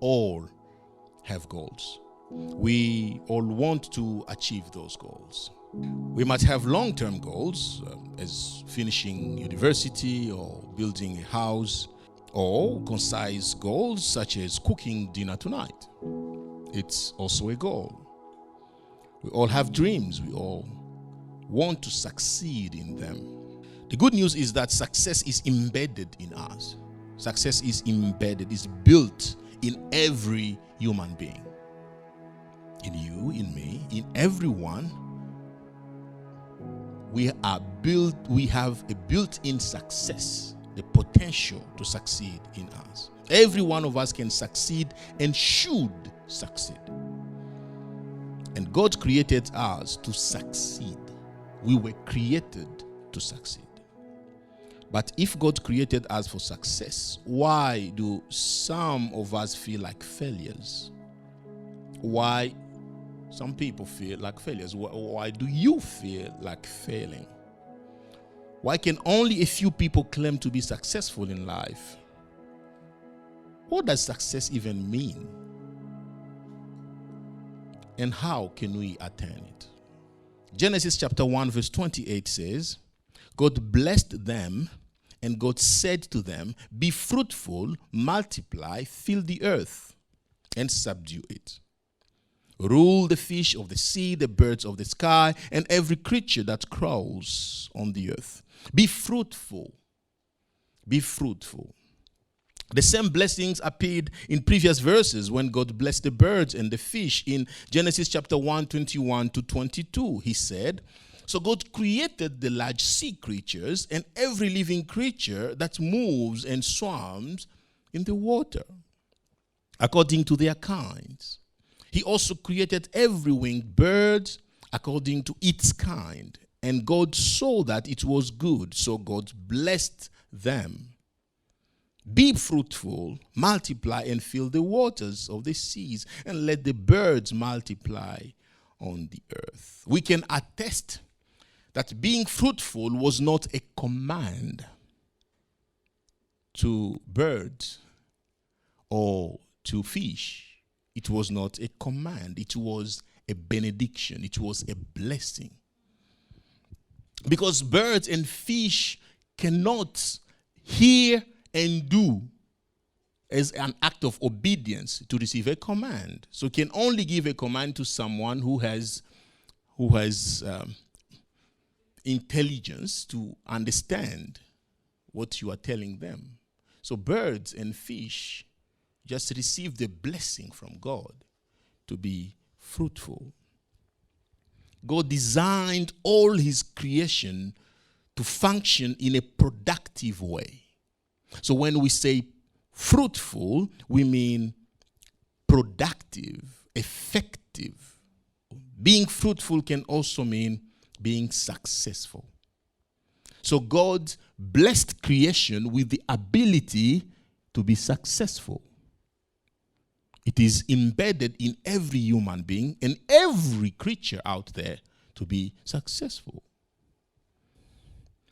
all have goals. We all want to achieve those goals. We might have long-term goals, as finishing university or building a house, or concise goals such as cooking dinner tonight. It's also a goal. We all have dreams. We all want to succeed in them. The good news is that success is embedded in us. Success is embedded, is built in every human being. In you, in me, in everyone. We have a built-in success, the potential to succeed in us. Every one of us can succeed and should succeed. And God created us to succeed. We were created to succeed. But if God created us for success, why do some of us feel like failures? Why some people feel like failures? Why do you feel like failing? Why can only a few people claim to be successful in life? What does success even mean? And how can we attain it? Genesis chapter 1 verse 28 says, God blessed them, and God said to them, be fruitful, multiply, fill the earth, and subdue it. Rule the fish of the sea, the birds of the sky, and every creature that crawls on the earth. Be fruitful. Be fruitful. The same blessings appeared in previous verses when God blessed the birds and the fish. In Genesis chapter 1, 21 to 22, he said, so God created the large sea creatures and every living creature that moves and swims in the water, according to their kinds. He also created every winged bird according to its kind. And God saw that it was good, so God blessed them. Be fruitful, multiply, and fill the waters of the seas, and let the birds multiply on the earth. We can attest that being fruitful was not a command to birds or to fish. It was not a command. It was a benediction. It was a blessing. Because birds and fish cannot hear and do as an act of obedience to receive a command. So can only give a command to someone who has intelligence to understand what you are telling them. So birds and fish just receive the blessing from God to be fruitful. God designed all his creation to function in a productive way. So when we say fruitful, we mean productive, effective. Being fruitful can also mean being successful. So God blessed creation with the ability to be successful. It is embedded in every human being and every creature out there to be successful.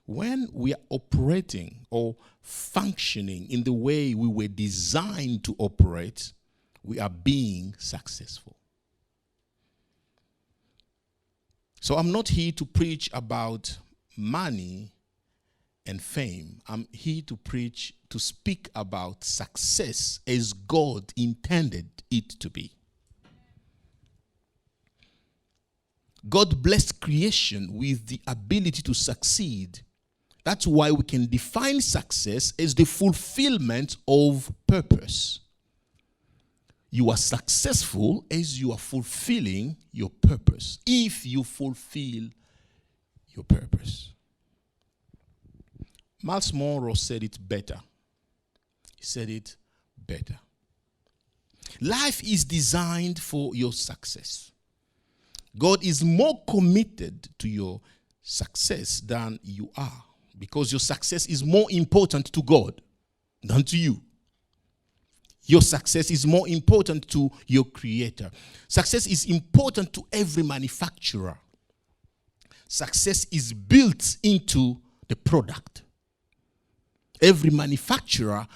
When we are operating or functioning in the way we were designed to operate, we are being successful. So I'm not here to preach about money and fame. I'm here to speak about success as God intended it to be. God blessed creation with the ability to succeed. That's why we can define success as the fulfillment of purpose. You are successful as you are fulfilling your purpose, if you fulfill your purpose. Miles Monroe said it better. He said it better. Life is designed for your success. God is more committed to your success than you are, because your success is more important to God than to you. Your success is more important to your Creator. Success is important to every manufacturer. Success is built into the product. Every manufacturer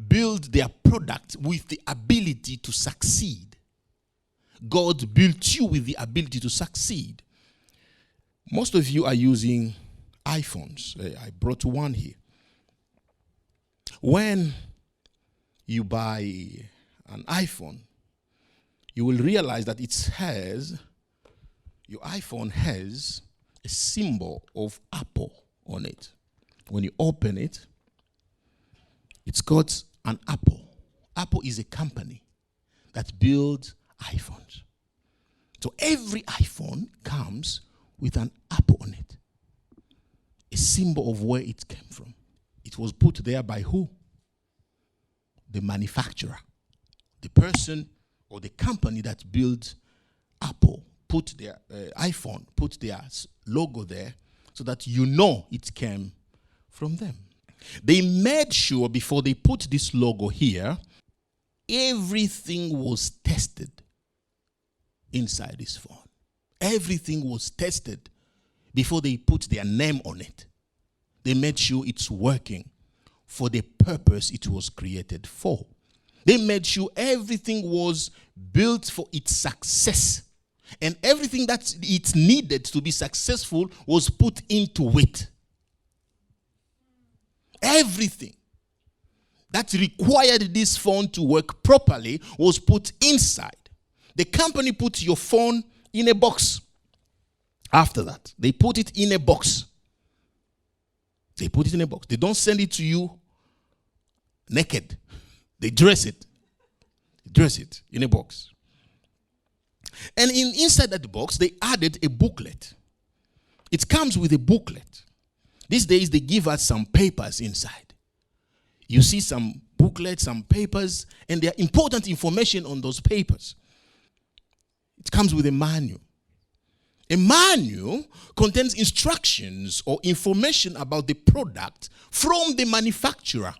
build their product with the ability to succeed. God built you with the ability to succeed. Most of you are using iPhones. I brought one here. When you buy an iPhone, you will realize that your iPhone has a symbol of Apple on it. When you open it, it's got an apple. Apple is a company that builds iPhones. So every iPhone comes with an apple on it. A symbol of where it came from. It was put there by who? The manufacturer. The person or the company that built Apple put their iPhone, put their logo there so that you know it came from them. They made sure before they put this logo here, everything was tested inside this phone. Everything was tested before they put their name on it. They made sure it's working for the purpose it was created for. They made sure everything was built for its success. And everything that it needed to be successful was put into it. Everything that required this phone to work properly was put inside. The company put your phone in a box. After that, they put it in a box. They put it in a box. They don't send it to you naked. They dress it. They dress it in a box. And inside that box, they added a booklet. It comes with a booklet. These days, they give us some papers inside. You see some booklets, some papers, and there are important information on those papers. It comes with a manual. A manual contains instructions or information about the product from the manufacturer.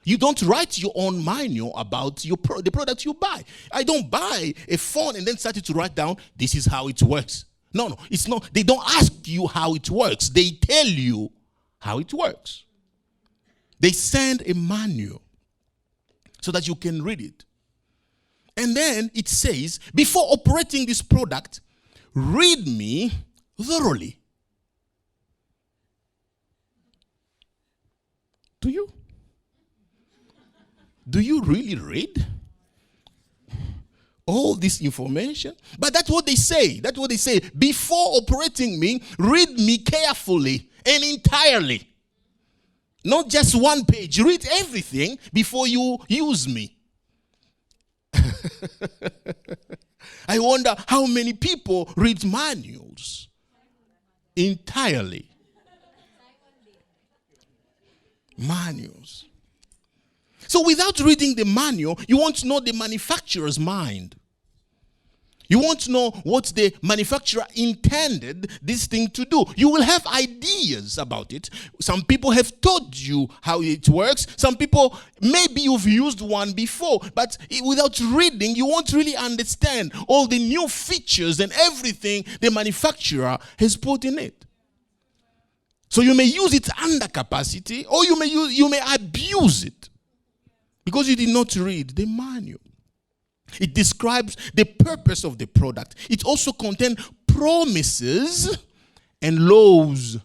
You don't write your own manual about the product you buy. I don't buy a phone and then start to write down, this is how it works. No, it's not. They don't ask you how it works. They tell you how it works. They send a manual so that you can read it. And then it says, before operating this product, read me thoroughly. Do you? Do you really read all this information? But that's what they say. That's what they say. Before operating me, read me carefully and entirely. Not just one page. Read everything before you use me. I wonder how many people read manuals entirely. Manuals. So without reading the manual, you won't know the manufacturer's mind. You won't know what the manufacturer intended this thing to do. You will have ideas about it. Some people have told you how it works. Some people, maybe you've used one before, but without reading, you won't really understand all the new features and everything the manufacturer has put in it. So you may use it under capacity, or you may abuse it because you did not read the manual. It describes the purpose of the product. It also contains promises and laws.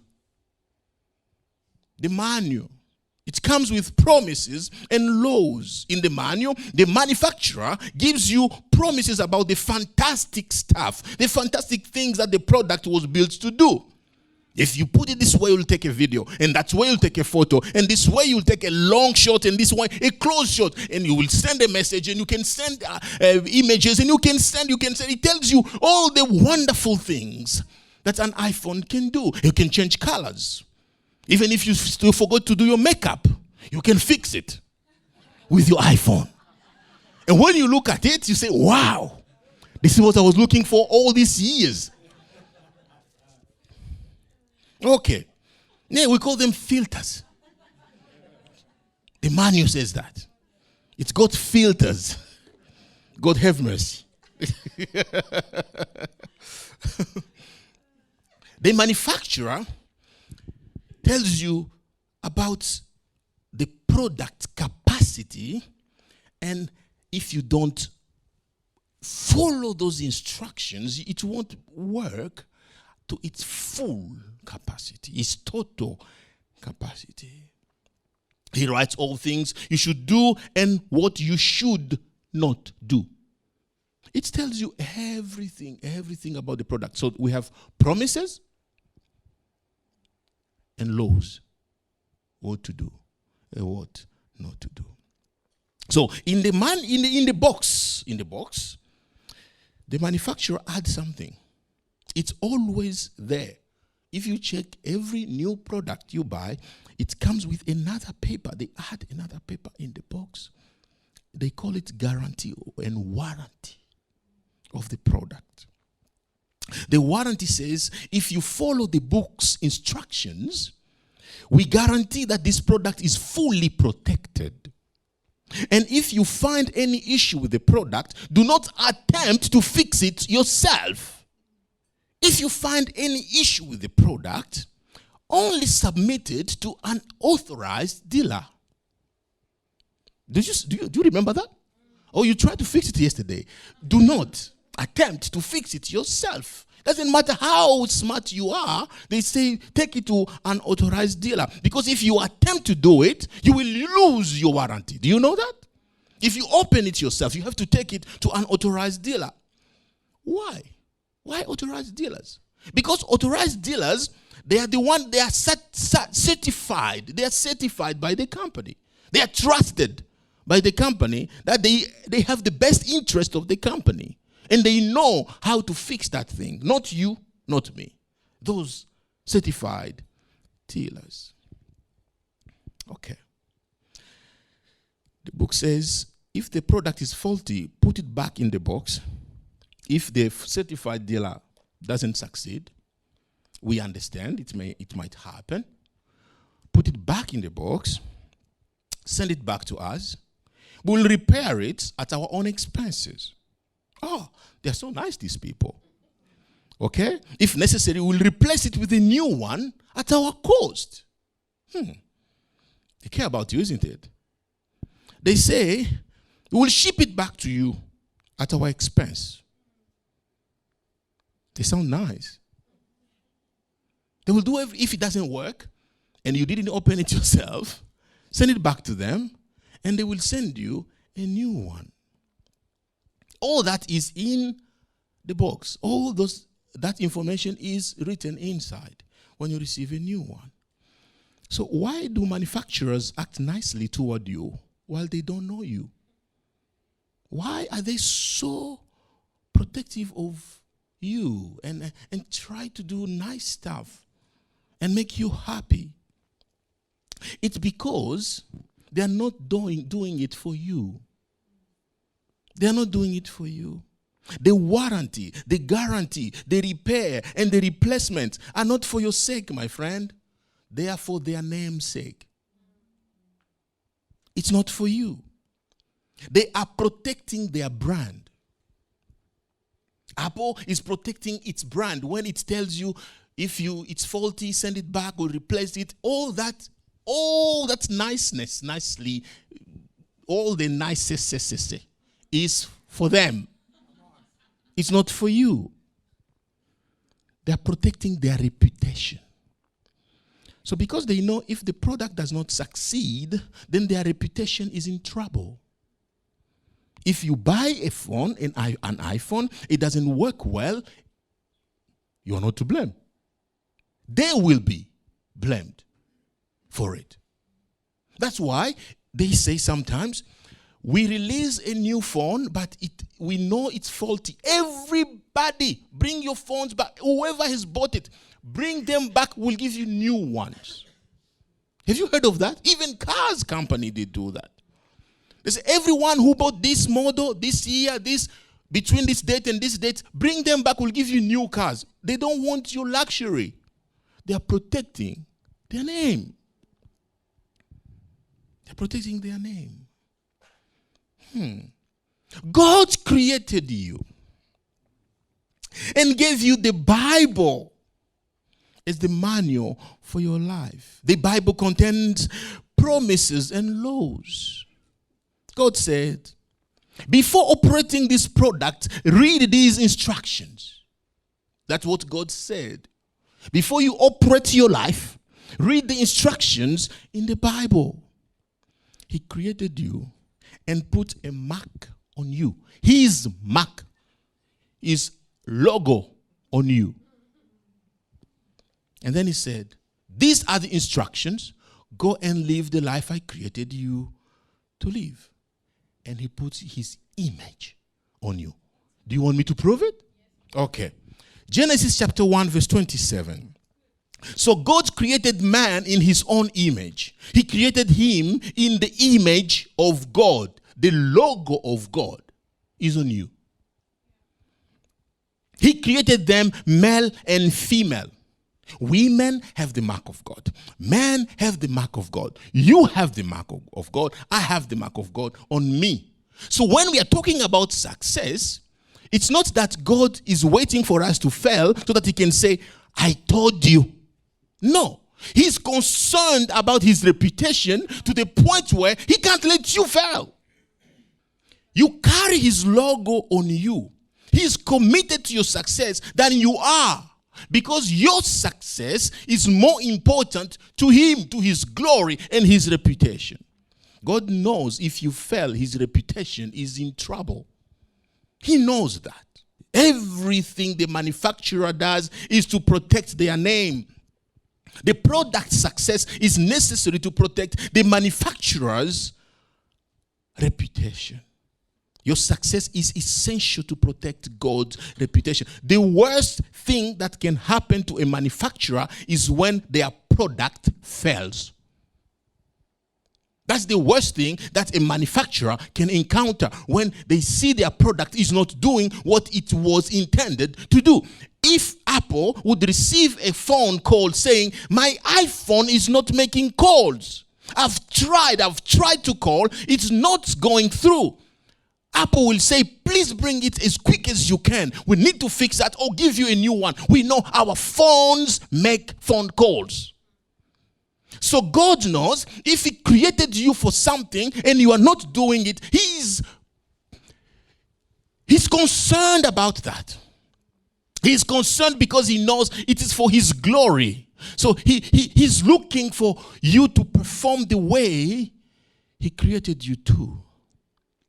The manual. It comes with promises and laws. In the manual, the manufacturer gives you promises about the fantastic stuff, the fantastic things that the product was built to do. If you put it this way, you'll take a video, and that way you'll take a photo, and this way you'll take a long shot, and this way a close shot, and you will send a message, and you can send images, and you can send. It tells you all the wonderful things that an iPhone can do. You can change colors. Even if you still forgot to do your makeup, you can fix it with your iPhone. And when you look at it, you say, wow, this is what I was looking for all these years. Okay. Yeah, we call them filters. The manual says that. It's got filters. God have mercy. The manufacturer tells you about the product capacity capacity, and if you don't follow those instructions, it won't work to its full capacity, its total capacity. He writes all things you should do and what you should not do. It tells you everything about the product. So we have promises and laws, what to do and what not to do. So in the box, the manufacturer adds something. It's always there. If you check every new product you buy, it comes with another paper. They add another paper in the box. They call it guarantee and warranty of the product. The warranty says if you follow the book's instructions, we guarantee that this product is fully protected. And if you find any issue with the product, do not attempt to fix it yourself. If you find any issue with the product, only submit it to an authorized dealer. Do you remember that? Or you tried to fix it yesterday. Do not attempt to fix it yourself. Doesn't matter how smart you are, they say take it to an authorized dealer. Because if you attempt to do it, you will lose your warranty. Do you know that? If you open it yourself, you have to take it to an authorized dealer. Why? Why authorized dealers? Because authorized dealers, they are certified. They are certified by the company. They are trusted by the company that they have the best interest of the company. And they know how to fix that thing. Not you, not me. Those certified dealers. Okay. The book says, if the product is faulty, put it back in the box. If the certified dealer doesn't succeed, we understand it might happen. Put it back in the box. Send it back to us. We'll repair it at our own expenses. Oh, they're so nice, these people. Okay? If necessary, we'll replace it with a new one at our cost. They care about you, isn't it? They say, we'll ship it back to you at our expense. They sound nice. They will do if it doesn't work, and you didn't open it yourself, send it back to them, and they will send you a new one. All that is in the box. That information is written inside when you receive a new one. So why do manufacturers act nicely toward you while they don't know you? Why are they so protective of you and try to do nice stuff and make you happy? It's because they are not doing it for you. They are not doing it for you. The warranty, the guarantee, the repair, and the replacement are not for your sake, my friend. They are for their name's sake. It's not for you. They are protecting their brand. Apple is protecting its brand when it tells you if it's faulty, send it back or replace it. All that niceness, nicely, all the nicest is for them. It's not for you. They are protecting their reputation. So because they know if the product does not succeed, then their reputation is in trouble. If you buy a phone, an iPhone, it doesn't work well, you are not to blame. They will be blamed for it. That's why they say sometimes, we release a new phone, but we know it's faulty. Everybody, bring your phones back. Whoever has bought it, bring them back. We'll give you new ones. Have you heard of that? Even cars company, they do that. They say, everyone who bought this model, this year, between this date and this date, bring them back. We'll give you new cars. They don't want your luxury. They are protecting their name. They're protecting their name. God created you and gave you the Bible as the manual for your life. The Bible contains promises and laws. God said, before operating this product, read these instructions. That's what God said. Before you operate your life, read the instructions in the Bible. He created you and put a mark on you. His mark, his logo on you. And then he said, these are the instructions. Go and live the life I created you to live. And he puts his image on you. Do you want me to prove it? Okay. Genesis chapter 1 verse 27. So God created man in his own image. He created him in the image of God. The logo of God is on you. He created them male and female. Women have the mark of God. Men have the mark of God. You have the mark of God. I have the mark of God on me. So when we are talking about success, it's not that God is waiting for us to fail so that he can say, I told you. No. He's concerned about his reputation to the point where he can't let you fail. You carry his logo on you. He's committed to your success than you are. Because your success is more important to him, to his glory and his reputation. God knows if you fail, his reputation is in trouble. He knows that. Everything the manufacturer does is to protect their name. The product success is necessary to protect the manufacturer's reputation. Your success is essential to protect God's reputation. The worst thing that can happen to a manufacturer is when their product fails. That's the worst thing that a manufacturer can encounter, when they see their product is not doing what it was intended to do. If Apple would receive a phone call saying, my iPhone is not making calls. I've tried to call, it's not going through. Apple will say, please bring it as quick as you can. We need to fix that or give you a new one. We know our phones make phone calls. So God knows if he created you for something and you are not doing it, he's concerned about that. He's concerned because he knows it is for his glory. So he's looking for you to perform the way he created you to.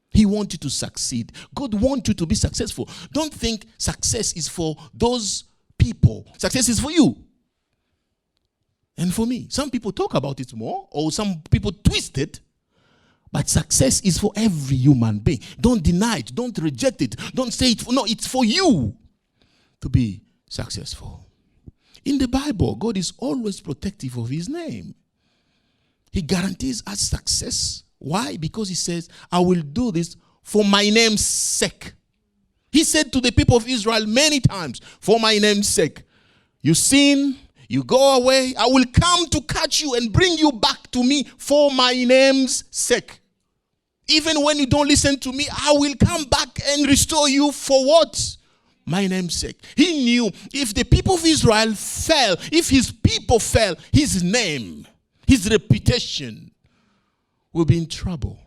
He wants you to succeed. God wants you to be successful. Don't think success is for those people. Success is for you and for me. Some people talk about it more, or some people twist it. But success is for every human being. Don't deny it. Don't reject it. Don't say it. No, it's for you to be successful. In the Bible, God is always protective of his name. He guarantees us success. Why? Because he says, I will do this for my name's sake. He said to the people of Israel many times, for my name's sake. You sin, you go away, I will come to catch you and bring you back to me for my name's sake. Even when you don't listen to me, I will come back and restore you for what? My name's sake. He knew if the people of Israel fell, if his people fell, his name, his reputation will be in trouble.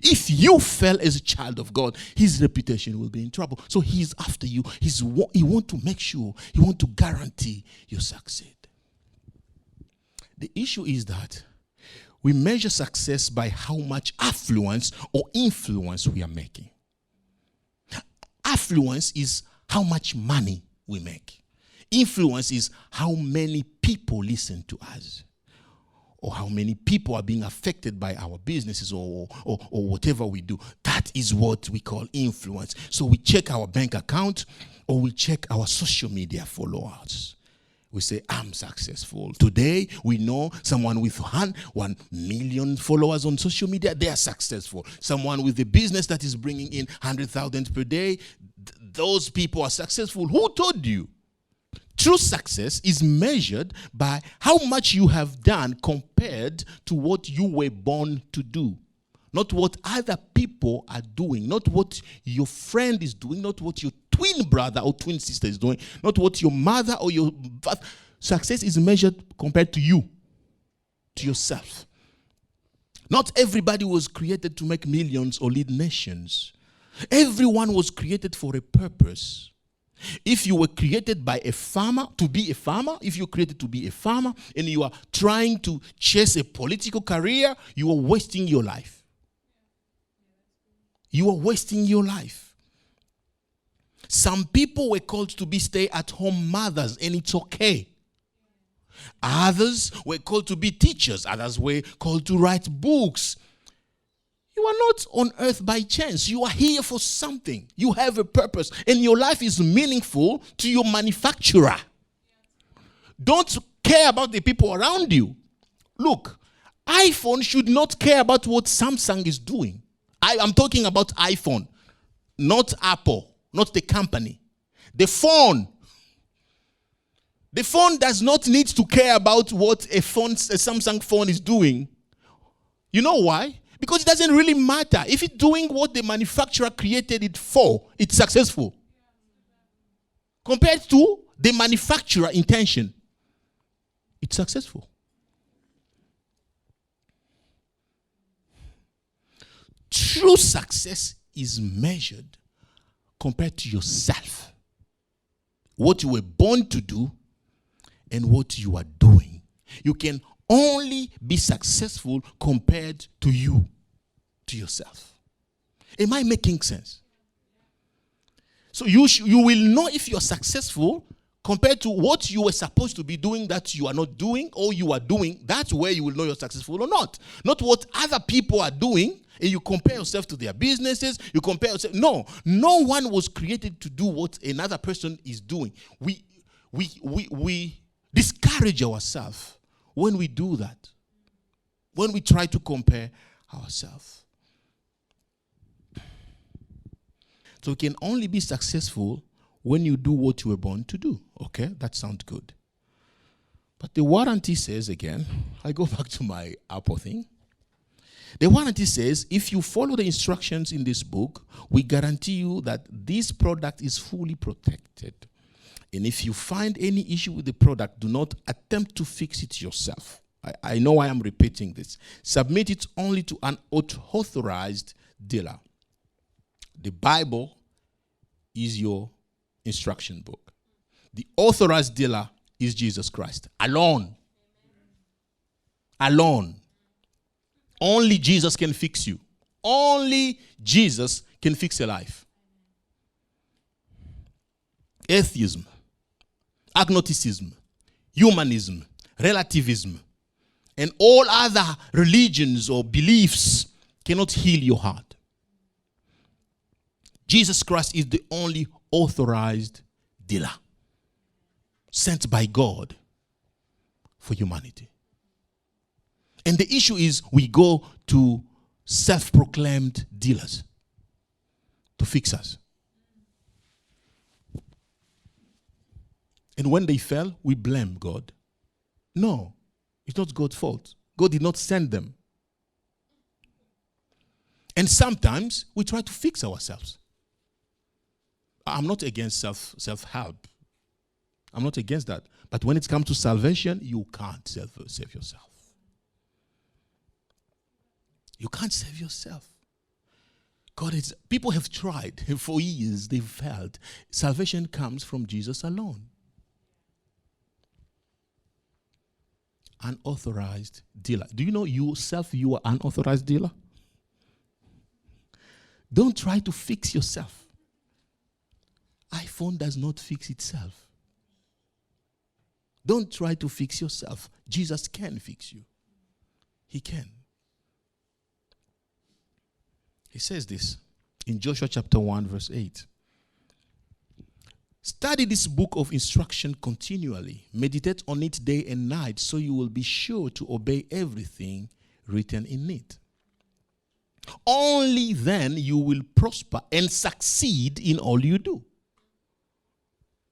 If you fell as a child of God, his reputation will be in trouble. So he's after you. He wants to make sure, he wants to guarantee you succeed. The issue is that we measure success by how much affluence or influence we are making. Affluence is how much money we make. Influence is how many people listen to us, or how many people are being affected by our businesses or whatever we do. That is what we call influence. So we check our bank account, or we check our social media followers. We say, I'm successful. Today, we know someone with 1 million followers on social media, they are successful. Someone with a business that is bringing in 100,000 per day, those people are successful. Who told you? True success is measured by how much you have done compared to what you were born to do. Not what other people are doing, not what your friend is doing, not what your twin brother or twin sister is doing, not what your mother or your father. Success is measured compared to you, to yourself. Not everybody was created to make millions or lead nations. Everyone was created for a purpose. If you were created by a farmer to be a farmer, if you're created to be a farmer and you are trying to chase a political career, you are wasting your life. You are wasting your life. Some people were called to be stay-at-home mothers, and it's okay. Others were called to be teachers. Others were called to write books. You are not on earth by chance. You are here for something. You have a purpose, and your life is meaningful to your manufacturer. Don't care about the people around you. Look, iPhone should not care about what Samsung is doing. I'm talking about iPhone, not Apple, not the company. The phone. The phone does not need to care about what a Samsung phone is doing. You know why? Because it doesn't really matter. If it's doing what the manufacturer created it for, it's successful. Compared to the manufacturer intention, it's successful. True success is measured compared to yourself. What you were born to do and what you are doing. You can only be successful compared to you, to yourself. Am I making sense? So you will know if you are successful compared to what you were supposed to be doing that you are not doing, or you are doing. That's where you will know you're successful or not. Not what other people are doing, and you compare yourself to their businesses. You compare yourself. No one was created to do what another person is doing. We discourage ourselves when we do that. When we try to compare ourselves. So you can only be successful when you do what you were born to do. Okay, that sounds good. But the warranty says again, I go back to my Apple thing. The warranty says, if you follow the instructions in this book, we guarantee you that this product is fully protected. And if you find any issue with the product, do not attempt to fix it yourself. I know I am repeating this. Submit it only to an authorized dealer. The Bible is your instruction book. The authorized dealer is Jesus Christ. Alone. Alone. Only Jesus can fix you. Only Jesus can fix your life. Atheism, agnosticism, humanism, relativism, and all other religions or beliefs cannot heal your heart. Jesus Christ is the only authorized dealer sent by God for humanity. And the issue is we go to self-proclaimed dealers to fix us. And when they fail, we blame God. No, it's not God's fault. God did not send them. And sometimes we try to fix ourselves. I'm not against self-help. I'm not against that. But when it comes to salvation, you can't save yourself. You can't save yourself. People have tried for years, they've failed. Salvation comes from Jesus alone. Unauthorized dealer. Do you know yourself you are an unauthorized dealer? Don't try to fix yourself. iPhone does not fix itself. Don't try to fix yourself. Jesus can fix you. He can. He says this in Joshua chapter 1 verse 8. Study this book of instruction continually. Meditate on it day and night so you will be sure to obey everything written in it. Only then you will prosper and succeed in all you do.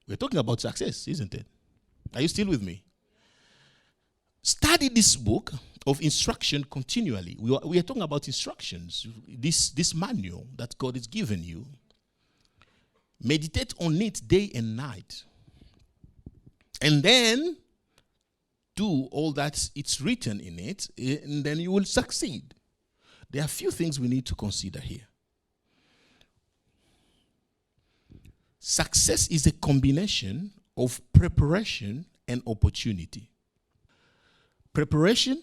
We're talking about success, isn't it? Are you still with me? Study this book of instruction continually. We are talking about instructions, this manual that God has given you. Meditate on it day and night. And then do all that it's written in it, and then you will succeed. there are a few things we need to consider here. Success is a combination of preparation and opportunity. Preparation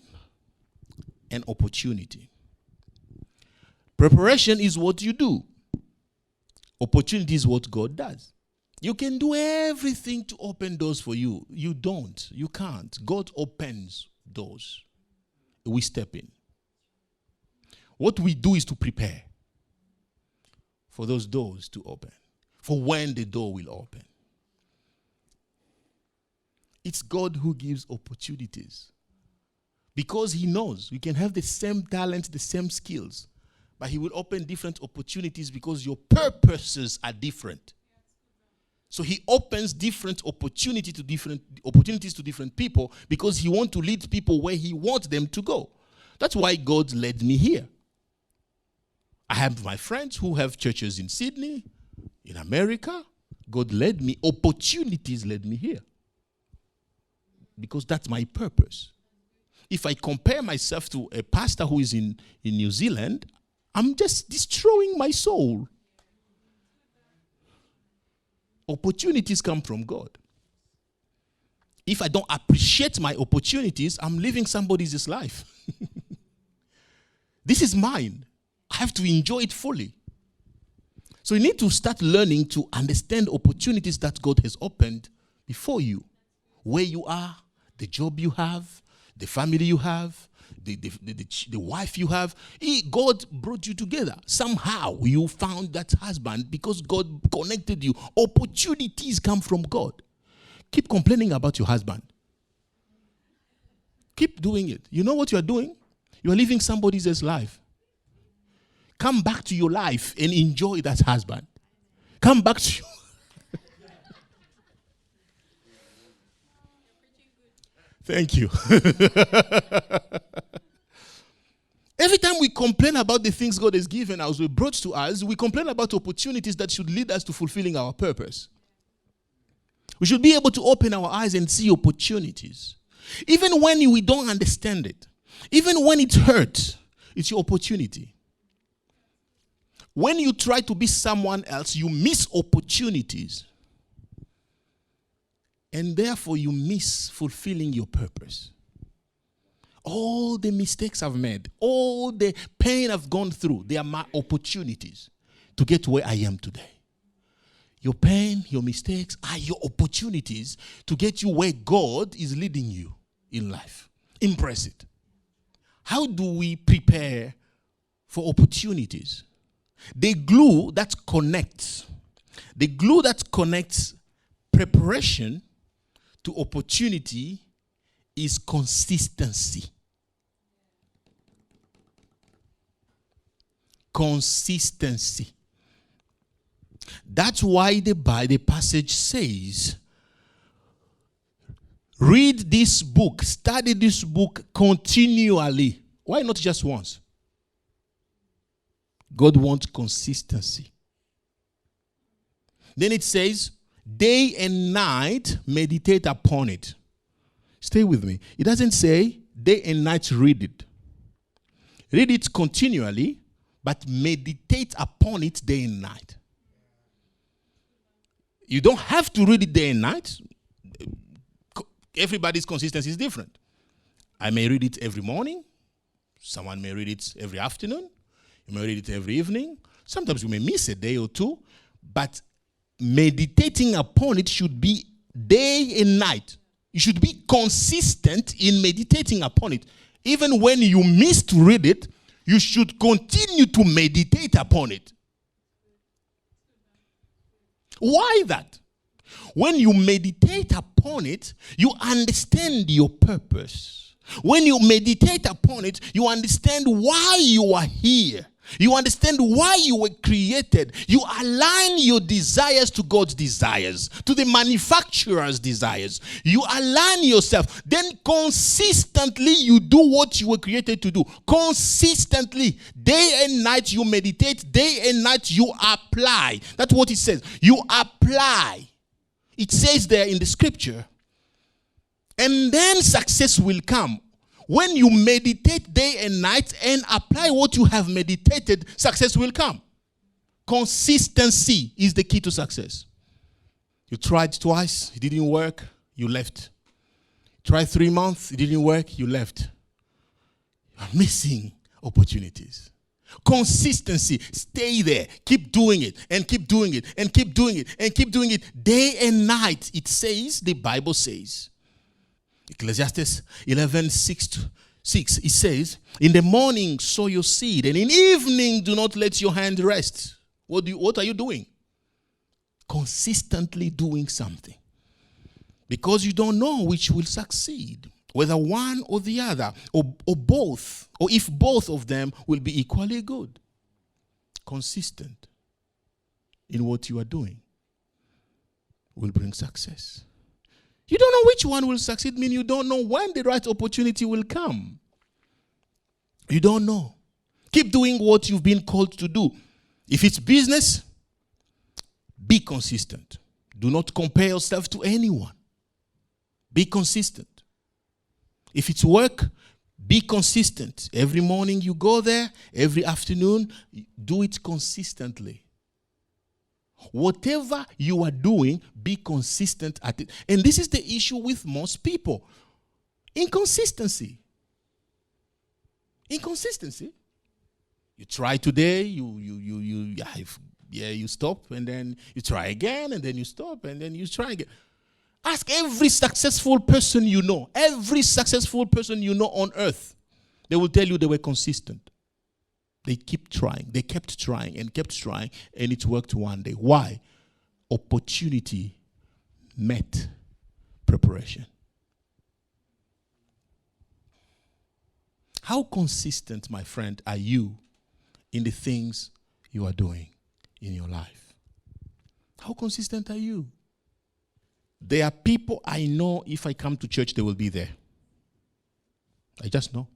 and opportunity. Preparation is what you do. Opportunity is what God does. You can do everything to open doors for you. You don't. You can't. God opens doors. We step in. What we do is to prepare for those doors to open, for when the door will open. It's God who gives opportunities. Because he knows we can have the same talent, the same skills, but he will open different opportunities because your purposes are different. So he opens different opportunities to different people because he wants to lead people where he wants them to go. That's why God led me here. I have my friends who have churches in Sydney, in America. God led me. Opportunities led me here. Because that's my purpose. If I compare myself to a pastor who is in New Zealand, I'm just destroying my soul. Opportunities come from God. If I don't appreciate my opportunities, I'm living somebody else's life. This is mine. I have to enjoy it fully. So you need to start learning to understand opportunities that God has opened before you. Where you are, the job you have, the family you have, the wife you have. God brought you together. Somehow you found that husband because God connected you. Opportunities come from God. Keep complaining about your husband. Keep doing it. You know what you are doing? You are living somebody else's life. Come back to your life and enjoy that husband. Come back to you. Thank you. Every time we complain about the things God has given us, brought to us, we complain about opportunities that should lead us to fulfilling our purpose. We should be able to open our eyes and see opportunities. Even when we don't understand it, even when it hurts, it's your opportunity. When you try to be someone else, you miss opportunities. And therefore, you miss fulfilling your purpose. All the mistakes I've made, all the pain I've gone through, they are my opportunities to get where I am today. Your pain, your mistakes are your opportunities to get you where God is leading you in life. Embrace it. How do we prepare for opportunities? The glue that connects preparation to opportunity is consistency. Consistency. That's why the passage says, read this book, study this book continually. Why not just once? God wants consistency. Then it says, day and night meditate upon it. Stay with me. It doesn't say day and night read it. Read it continually, but meditate upon it day and night. You don't have to read it day and night. Everybody's consistency is different. I may read it every morning. Someone may read it every afternoon. You may read it every evening. Sometimes you may miss a day or two. But meditating upon it should be day and night. You should be consistent in meditating upon it. Even when you miss to read it, you should continue to meditate upon it. Why that? When you meditate upon it, you understand your purpose. When you meditate upon it, you understand why you are here. You understand why you were created. You align your desires to God's desires, to the manufacturer's desires. You align yourself. Then consistently you do what you were created to do. Consistently. Day and night you meditate. Day and night you apply. That's what it says. You apply. It says there in the scripture. And then success will come. when you meditate day and night and apply what you have meditated, success will come. Consistency is the key to success. You tried twice, it didn't work, you left. Tried 3 months, it didn't work, you left. You're missing opportunities. Consistency, stay there, keep doing it, and keep doing it, and keep doing it, and keep doing it day and night. It says, the Bible says, Ecclesiastes 11:6, it says, in the morning sow your seed, and in evening do not let your hand rest. What are you doing? Consistently doing something. Because you don't know which will succeed, whether one or the other, or both, or if both of them will be equally good. Consistent in what you are doing will bring success. You don't know which one will succeed, meaning you don't know when the right opportunity will come. You don't know. Keep doing what you've been called to do. If it's business, be consistent. Do not compare yourself to anyone. Be consistent. If it's work, be consistent. Every morning you go there, every afternoon, do it consistently. Whatever you are doing, be consistent at it. And this is the issue with most people. Inconsistency. Inconsistency. You try today, you stop, and then you try again, and then you stop, and then you try again. Ask every successful person you know. Every successful person you know on earth. They will tell you they were consistent. They kept trying. They kept trying and kept trying, and it worked one day. Why? Opportunity met preparation. How consistent, my friend, are you in the things you are doing in your life? How consistent are you? There are people I know, if I come to church, they will be there. I just know.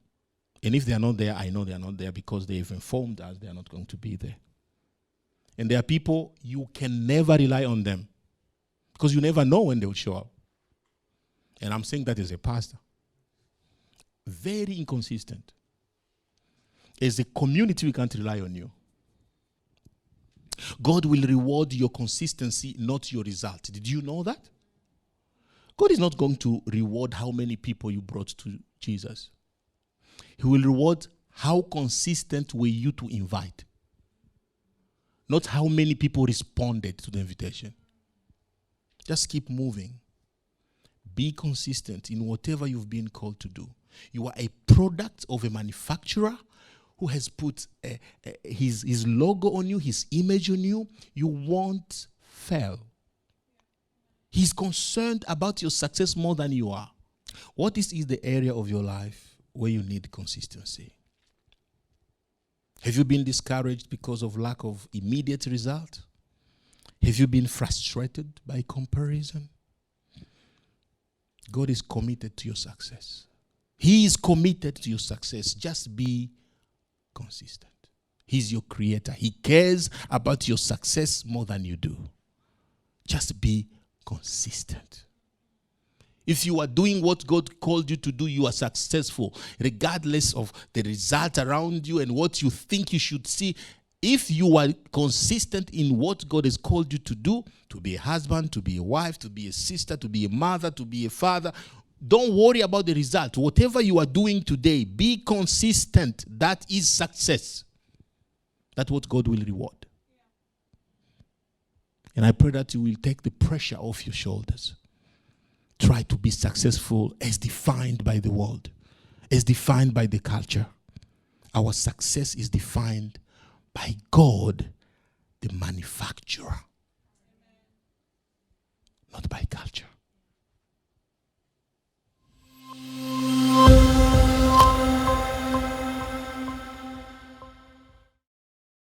And if they are not there, I know they are not there because they've informed us they are not going to be there. And there are people you can never rely on them because you never know when they will show up. And I'm saying that as a pastor. Very inconsistent. As a community, we can't rely on you. God will reward your consistency, not your result. Did you know that? God is not going to reward how many people you brought to Jesus. He will reward how consistent were you to invite. Not how many people responded to the invitation. Just keep moving. Be consistent in whatever you've been called to do. You are a product of a manufacturer who has put his logo on you, his image on you. You won't fail. He's concerned about your success more than you are. What is the area of your life where you need consistency? Have you been discouraged because of lack of immediate result? Have you been frustrated by comparison? God is committed to your success. He is committed to your success. Just be consistent. He's your creator. He cares about your success more than you do. Just be consistent. If you are doing what God called you to do, you are successful, regardless of the result around you and what you think you should see. If you are consistent in what God has called you to do, to be a husband, to be a wife, to be a sister, to be a mother, to be a father, don't worry about the result. Whatever you are doing today, be consistent. That is success. That's what God will reward. And I pray that you will take the pressure off your shoulders. Try to be successful as defined by the world, as defined by the culture. Our success is defined by God, the manufacturer, not by culture.